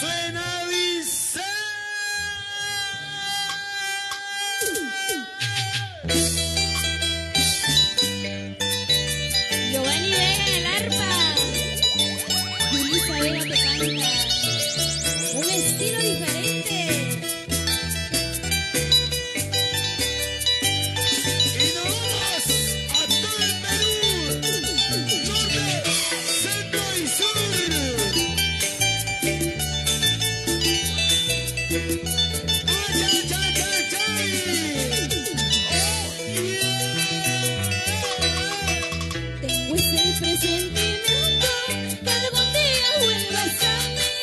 suena dice. Giovanni Vega en el arpa. Yulisa Vega que canta. Un estilo diferente. Y nos vamos a todo el Perú, norte, centro y sur. ¡Ay, ay, ay, ay, ay! ¡Oh, yeah! Tengo ese presentimiento que algún día vuelvas a mí.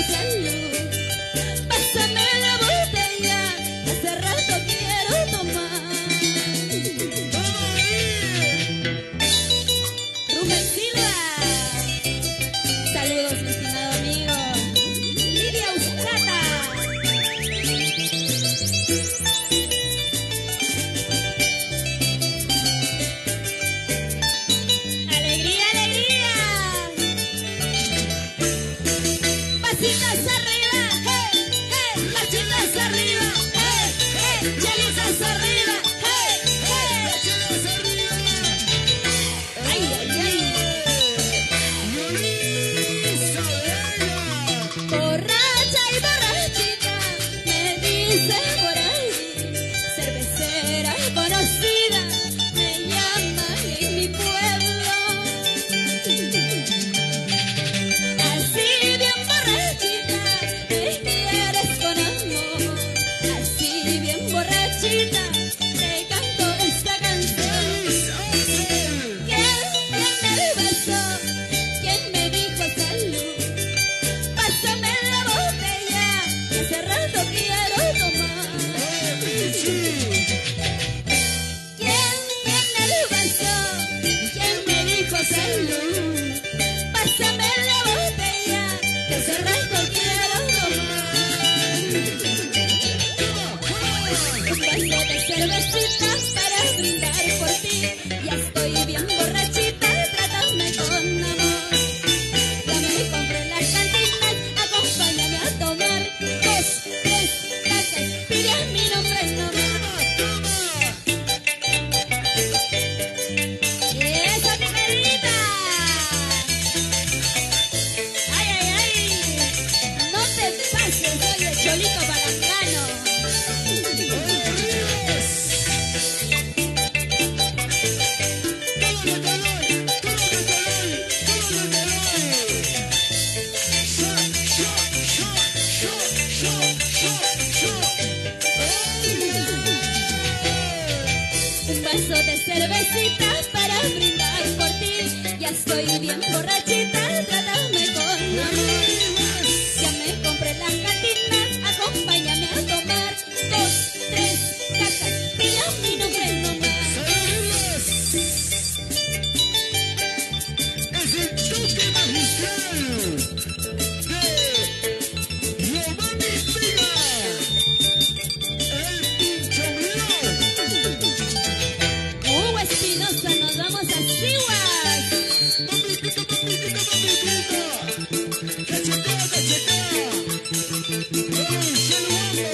salud. Pásame la botella, que hace rato quiero tomar. Rubén Silva. Saludos, mi estimado amigo. Lidia Uscata. Alegría, alegría. Pasitas arriba, hey, hey, pasitas arriba, hey, hey, chelitas arriba, hey, hey. Ay, ay, ay. Borracha y borrachita, me dice por ahí, cervecera y conocida, me llaman en mi pueblo. Así bien borrachita, me quieres con amor. Así bien borrachita, te canto esta canción. ¿Quién me besó? ¿Quién me dijo salud? Pásame la botella, que hace rato quiero tomar. ¿Quién me besó? ¿Quién me dijo salud? Pásame la botella, que hace rato quiero tomar. Un vaso de cervecita para brindar por ti. Ya estoy bien borrachita, trátame con amor. Ya me compré las cantinas, acompáñame a tomar. 2, 3, tacas, pide mi nombre nomás. ¡Esa primerita! ¡Ay, ay, ay! No te pases, oye, Cholito Palangano. Un vaso de cervecita para brindar por ti. Ya estoy bien borrachita, trátame con amor. Ya me compré las cantinas, acompáñame a tomar. 2, 3, tacas, pida mi nombre nomás. Es el toque magistral de Giovanni Villa, el pincho Blog. Hugo Espinosa, nos vamos a Siguas. Mamitita, mamitita, mamitita. Cachetea, cachetea. ¡Ey, Sheluambo!